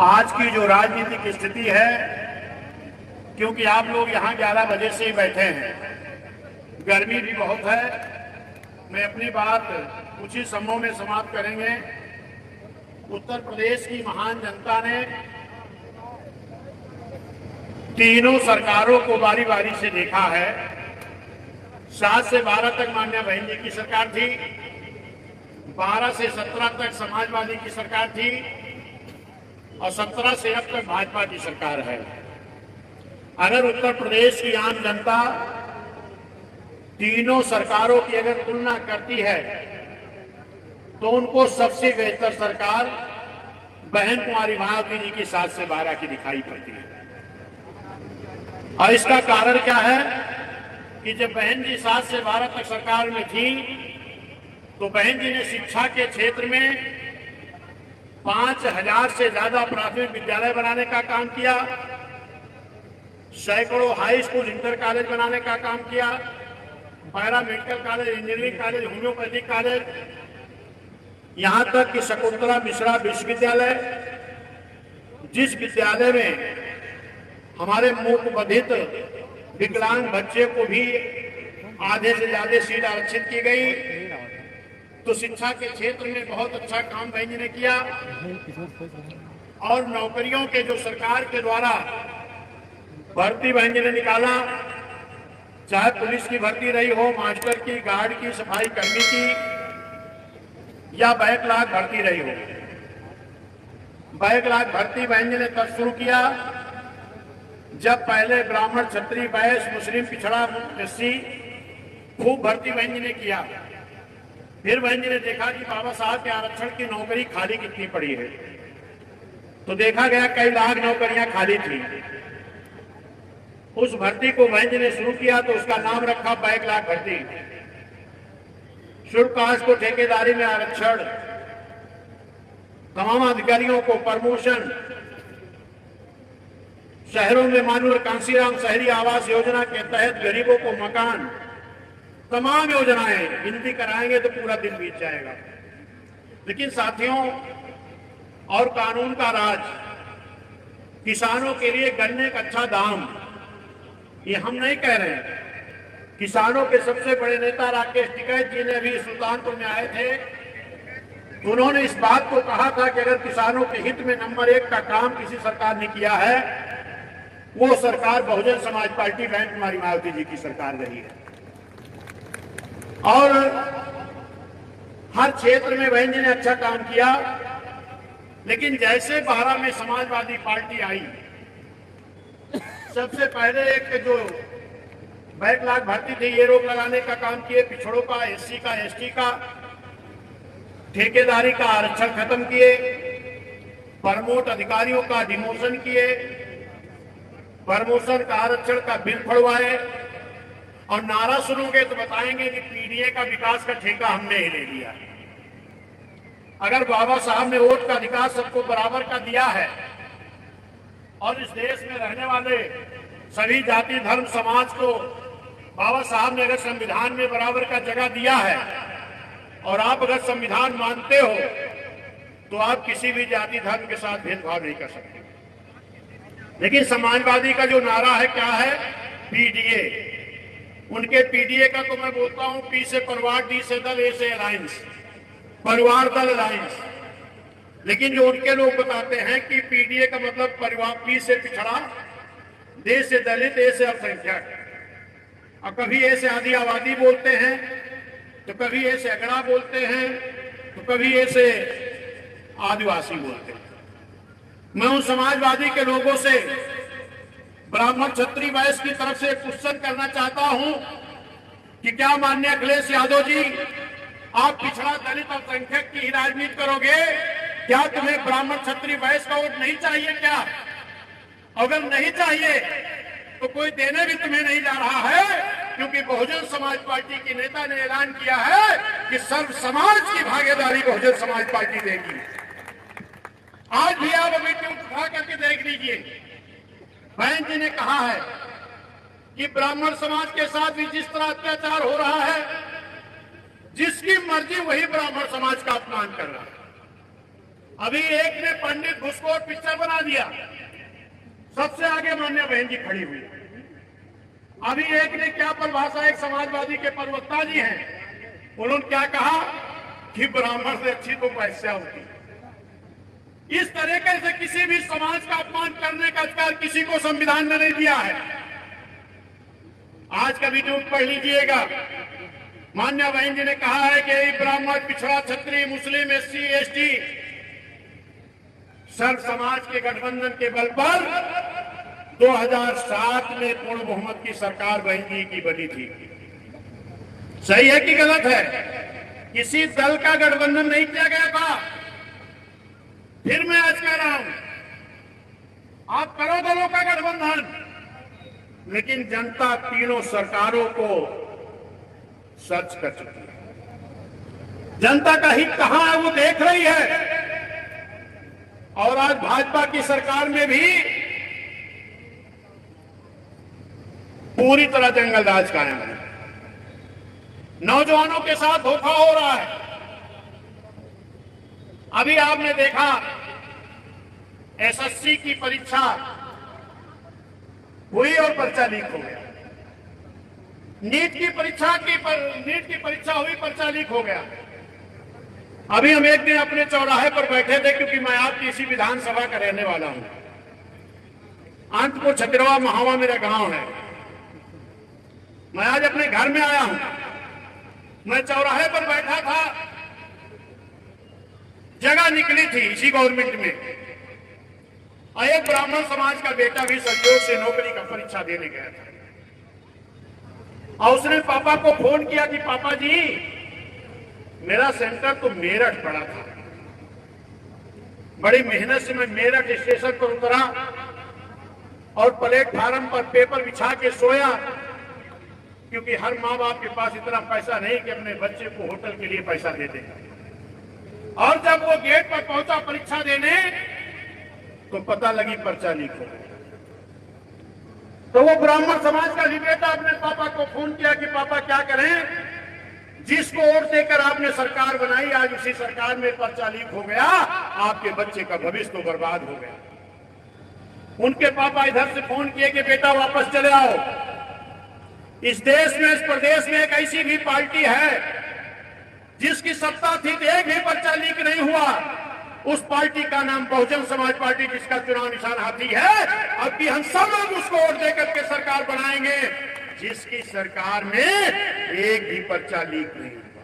आज की जो राजनीतिक स्थिति है, क्योंकि आप लोग यहाँ 11 बजे से ही बैठे हैं, गर्मी भी बहुत है, मैं अपनी बात कुछ ही समयों में समाप्त करेंगे। उत्तर प्रदेश की महान जनता ने तीनों सरकारों को बारी बारी से देखा है। 7 से 12 तक मान्या बहन जी की सरकार थी, 12 से 17 तक समाजवादी की सरकार थी और 17 से अब तक भाजपा की सरकार है। अगर उत्तर प्रदेश की आम जनता तीनों सरकारों की अगर तुलना करती है तो उनको सबसे बेहतर सरकार बहन कुमारी मायावती जी की 7 से 12 की दिखाई पड़ती है। और इसका कारण क्या है कि जब बहन जी 7 से 12 तक सरकार में थी तो बहन जी ने शिक्षा के क्षेत्र में 5000 से ज्यादा प्राथमिक विद्यालय बनाने का काम किया, सैकड़ों हाई स्कूल इंटर कॉलेज बनाने का काम किया, para medical college, engineering college, homeopathic college, यहां तक कि शकुंतला मिश्रा विश्वविद्यालय, जिस विद्यालय में हमारे मूक बधिर विकलांग बच्चे को भी आधे से ज्यादा सीट आरक्षित की गई। तो शिक्षा के क्षेत्र में बहुत अच्छा काम बहन जी ने किया। और नौकरियों के जो सरकार के द्वारा भर्ती बहन जी ने निकाला, चाहे पुलिस की भर्ती रही हो, मास्टर की, गार्ड की, सफाई कर्मी की या बैकलॉग भर्ती रही हो। बैकलॉग भर्ती बहन जी ने तब शुरू किया जब पहले ब्राह्मण, क्षत्रिय, वैश्य, मुस्लिम, पिछड़ा, एससी खूब भर्ती बहन जी ने किया। फिर बहन जी ने देखा कि बाबा साहब के आरक्षण की नौकरी खाली कितनी पड़ी है, तो देखा गया कई लाख नौकरियां खाली थी। उस भर्ती को बहन जी ने शुरू किया तो उसका नाम रखा बैकलॉग भर्ती। शुल्क कास्ट को ठेकेदारी में आरक्षण, तमाम अधिकारियों को प्रमोशन, शहरों में माननीय कांसीराम शहरी आवास योजना के तहत गरीबों को मकान, तमाम योजनाएं गिनती कराएंगे तो पूरा दिन बीत जाएगा। लेकिन साथियों, और कानून का राज, किसानों के लिए गन्ने का अच्छा दाम, ये हम नहीं कह रहे हैं। किसानों के सबसे बड़े नेता राकेश टिकैत जी ने अभी सुल्तानपुर में आए थे, तो उन्होंने इस बात को कहा था कि अगर किसानों के हित में नंबर 1 का काम किसी सरकार ने किया है, वो सरकार बहुजन समाज पार्टी बहन कुमारी मायावती जी की सरकार रही है। और हर क्षेत्र में बहन जी ने अच्छा काम किया। लेकिन जैसे 12 में समाजवादी पार्टी आई, सबसे पहले एक जो बैकलॉग भर्ती थी, ये रोक लगाने का काम किए, पिछड़ों का, एससी का, एसटी का, ठेकेदारी का आरक्षण खत्म किए, प्रमोट अधिकारियों का डिमोशन किए, प्रमोशन का आरक्षण का बिल फड़वाए और नारा सुनोगे तो बताएंगे कि पीडीए का विकास का ठेका हमने ही ले लिया। अगर बाबा साहब ने वोट का अधिकार सबको बराबर का दिया है और इस देश में रहने वाले सभी जाति, धर्म, समाज को बाबा साहब ने अगर संविधान में बराबर का जगह दिया है और आप अगर संविधान मानते हो तो आप किसी भी जाति, धर्म के साथ भेदभाव नहीं कर सकते। लेकिन समाजवादी का जो नारा है क्या है? पीडीए। उनके पीडीए का तो मैं बोलता हूं पी से परिवार, डी से दल, ए से अलायंस, परिवार दल अलायंस। लेकिन जो उनके लोग बताते हैं कि पीडीए का मतलब परिवार, पी से पिछड़ा, दे से दलित, ए से अल्पसंख्यक, और कभी ए से आदि आबादी बोलते हैं, तो कभी ए से अगड़ा बोलते हैं, तो कभी ए से आदिवासी बोलते हैं। मैं उन समाजवादी के लोगों से, ब्राह्मण, क्षत्रिय, वैश्य की तरफ से क्वेश्चन करना चाहता हूं कि क्या माननीय अखिलेश यादव जी, आप पिछड़ा, दलित और संख्यक की ही राजनीति करोगे? क्या तुम्हें ब्राह्मण, क्षत्रिय, वैश्य का वोट नहीं चाहिए क्या? अगर नहीं चाहिए तो कोई देने भी तुम्हें नहीं जा रहा है, क्योंकि बहुजन समाज पार्टी की नेता ने ऐलान किया है कि सर्व समाज की भागीदारी बहुजन समाज पार्टी देगी। आज भी आप अभी उठा करके देख लीजिए, बहन जी ने कहा है कि ब्राह्मण समाज के साथ भी जिस तरह अत्याचार हो रहा है, जिसकी मर्जी वही ब्राह्मण समाज का अपमान कर रहा है। अभी एक ने पंडित घुसखोर पिक्चर बना दिया, सबसे आगे मान्या बहन जी खड़ी हुई। अभी एक ने क्या परिभाषा, एक समाजवादी के प्रवक्ता जी हैं, उन्होंने क्या कहा कि ब्राह्मण से अच्छी तो वैश्या होती। इस तरीके से किसी भी समाज का अपमान करने का अधिकार किसी को संविधान ने नहीं दिया है। आज का वीडियो पढ़ लीजिएगा। मान्या बहन जी ने कहा है कि ब्राह्मण, पिछड़ा, क्षत्रिय, मुस्लिम, एससी, एसटी, सर्व समाज के गठबंधन के बल पर 2007 में पूर्ण बहुमत की सरकार बहन जी की बनी थी। सही है कि गलत है? किसी दल का गठबंधन नहीं किया गया था। फिर मैं आज कह रहा हूं, आप करो दलों का गठबंधन, लेकिन जनता तीनों सरकारों को सर्च कर चुकी है। जनता का हित कहां है वो देख रही है। और आज भाजपा की सरकार में भी पूरी तरह जंगल राज कायम है। नौजवानों के साथ धोखा हो रहा है। अभी आपने देखा एसएससी की परीक्षा हुई और पर्चा लीक हो गया। नीट की परीक्षा हुई, पर्चा लीक हो गया। अभी हम एक दिन अपने चौराहे पर बैठे थे, क्योंकि मैं आपकी इसी विधानसभा का रहने वाला हूं। अंतपुर छतिरवा महावा मेरा गांव है। मैं आज अपने घर में आया हूं। मैं चौराहे पर बैठा था, जगह निकली थी इसी गवर्नमेंट में, और एक ब्राह्मण समाज का बेटा भी संयोग से नौकरी का परीक्षा देने गया था। और उसने पापा को फोन किया कि पापा जी, मेरा सेंटर तो मेरठ पड़ा था। बड़ी मेहनत से मैं मेरठ स्टेशन पर उतरा और प्लेटफार्म पर पेपर बिछा के सोया, क्योंकि हर माँ बाप के पास इतना पैसा नहीं कि अपने बच्चे को होटल के लिए पैसा दे दे। और जब वो गेट पर पहुंचा परीक्षा देने, तो पता लगी पर्चा लीक हो गया। तो वो ब्राह्मण समाज का ही बेटा अपने पापा को फोन किया कि पापा क्या करें, जिसको वोट देकर आपने सरकार बनाई, आज उसी सरकार में पर्चा लीक हो गया, आपके बच्चे का भविष्य तो बर्बाद हो गया। उनके पापा इधर से फोन किए कि बेटा वापस चले आओ। इस देश में, इस प्रदेश में एक ऐसी भी पार्टी है जिसकी सत्ता थी तो एक भी पर्चा लीक नहीं हुआ। उस पार्टी का नाम बहुजन समाज पार्टी, जिसका चुनाव निशान हाथी है। अब भी हम सब लोग उसको वोट देकर के सरकार बनाएंगे, जिसकी सरकार में एक भी पर्चा लीक नहीं हुआ,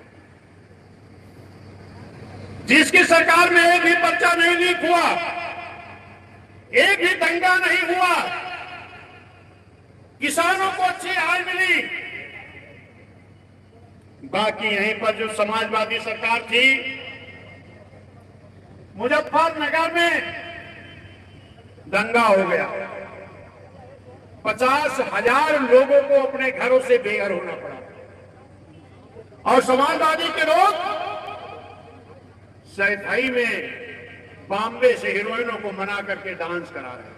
जिसकी सरकार में एक भी पर्चा नहीं लीक हुआ, एक भी दंगा नहीं हुआ, किसानों को अच्छी आय मिली। बाकी यहीं पर जो समाजवादी सरकार थी, मुजफ्फरनगर में दंगा हो गया, 50,000 लोगों को अपने घरों से बेघर होना पड़ा। और समाजवादी के लोग सैथाई में बॉम्बे से हीरोइनों को मना करके डांस करा रहे थे।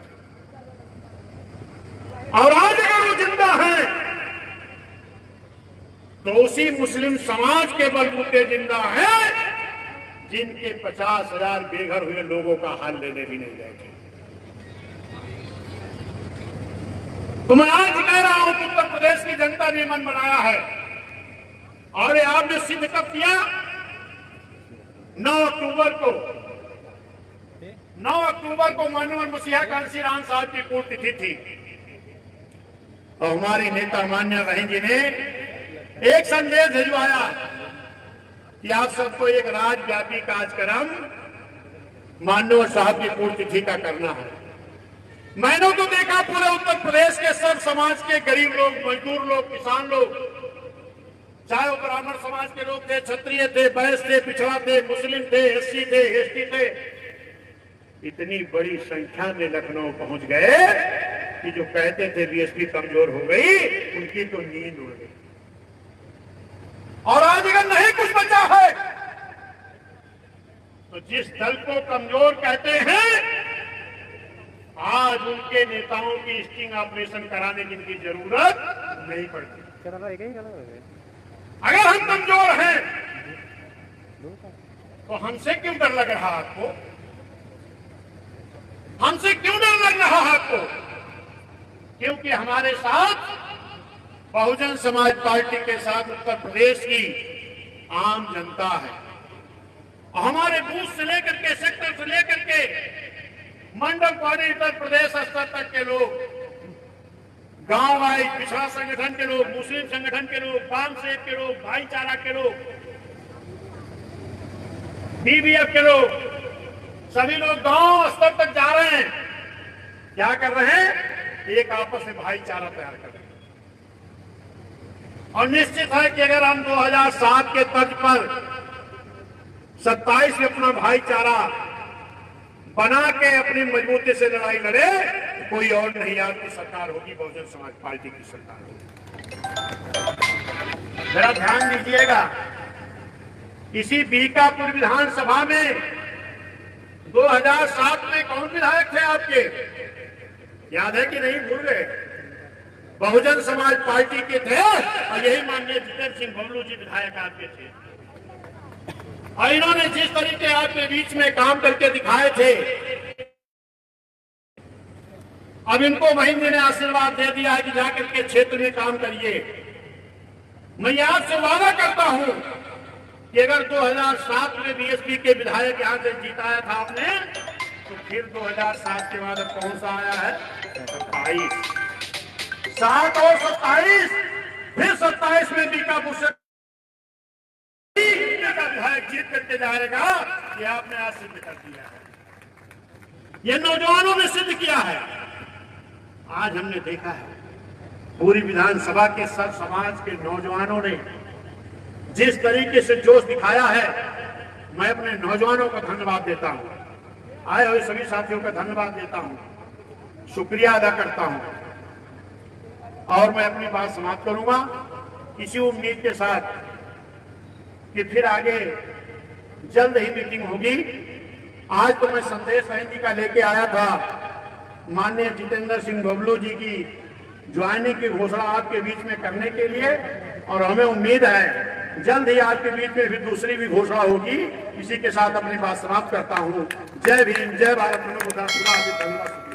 और आज अगर वो जिंदा है तो उसी मुस्लिम समाज के बलबूते जिंदा है, जिनके 50,000 बेघर हुए लोगों का हाल लेने भी नहीं गए। तो मैं आज कह रहा हूं कि उत्तर प्रदेश की जनता ने मन बनाया है, और आपने सिद्ध कब किया? 9 अक्टूबर को माननीय मसीहा कांसी राम साहब की पुण्यतिथि थी, और हमारी नेता मान्या बहन जी ने एक संदेश भिजवाया कि आप सबको एक राज्यव्यापी कार्यक्रम माननीय साहब की पुण्यतिथि का करना है। मैंने तो देखा पूरे उत्तर प्रदेश के सब समाज के गरीब लोग, मजदूर लोग, किसान लोग, चाहे वो ब्राह्मण समाज के लोग थे, क्षत्रिय थे, वैश्य थे, पिछड़ा थे, मुस्लिम थे, एससी थे, एसटी थे, इतनी बड़ी संख्या में लखनऊ पहुंच गए कि जो कहते थे बीएसपी कमजोर हो गई, उनकी तो नींद उड़ गई। और आज अगर नहीं कुछ बचा है तो जिस दल को कमजोर कहते हैं, आज उनके नेताओं की स्टिंग ऑपरेशन कराने की इनकी जरूरत नहीं पड़ती। अगर हम कमजोर हैं तो हमसे क्यों डर लग रहा आपको? हमसे क्यों डर लग रहा है आपको? क्योंकि हमारे साथ बहुजन समाज पार्टी के साथ उत्तर प्रदेश की आम जनता है। हमारे बूथ से लेकर के, सेक्टर से लेकर के मंडल वाले उत्तर प्रदेश स्तर तक के लोग, गांव वाइज पिछड़ा संगठन के लोग, मुस्लिम संगठन के लोग, वाम सेब के लोग, भाईचारा के लोग, बीबीएफ के लोग, सभी लोग गांव स्तर तक जा रहे हैं। क्या कर रहे हैं? एक आपस में भाईचारा तैयार कर रहे हैं। और निश्चित है कि अगर हम 2007 के तर्ज पर 27 में अपना भाईचारा बना के अपनी मजबूती से लड़ाई लड़े, कोई और नहीं आपकी सरकार होगी, बहुजन समाज पार्टी की सरकार होगी। जरा ध्यान दीजिएगा, इसी बीकापुर विधानसभा में 2007 में कौन विधायक थे आपके? याद है कि नहीं? भूल गए? बहुजन समाज पार्टी के थे और यही माननीय जितेंद्र सिंह बबलू जी विधायक आपके थे। और इन्होंने जिस तरीके आपके बीच में काम करके दिखाए थे, अब इनको महेंद्र ने आशीर्वाद दे दिया है कि जाकर के क्षेत्र में काम करिए। मैं आपसे वादा करता हूं कि अगर 2007 में बीएसपी के विधायक यहां से जीताया था आपने, तो फिर 2007 के बाद अब कौन सा आया है? 27। 7 और 27, फिर 27 में बीकापुर से विधायक जीत करके जाएगा। ये आपने आज सिद्ध कर दिया है, ये नौजवानों ने सिद्ध किया है। आज हमने देखा है पूरी विधानसभा के सब समाज के नौजवानों ने जिस तरीके से जोश दिखाया है, मैं अपने नौजवानों को धन्यवाद देता हूं, आए हुए सभी साथियों का धन्यवाद देता हूं, शुक्रिया अदा करता हूं। और मैं अपनी बात समाप्त करूंगा इसी उम्मीद के साथ कि फिर आगे जल्द ही मीटिंग होगी। आज तो मैं संदेश बहन जी का लेके आया था, माननीय जितेंद्र सिंह बबलू जी की ज्वाइनिंग की घोषणा आपके बीच में करने के लिए, और हमें उम्मीद है जल्द ही आपके बीच में फिर दूसरी भी घोषणा होगी। इसी के साथ अपनी बात समाप्त करता हूँ। जय भीम, जय भारत। धन्यवाद।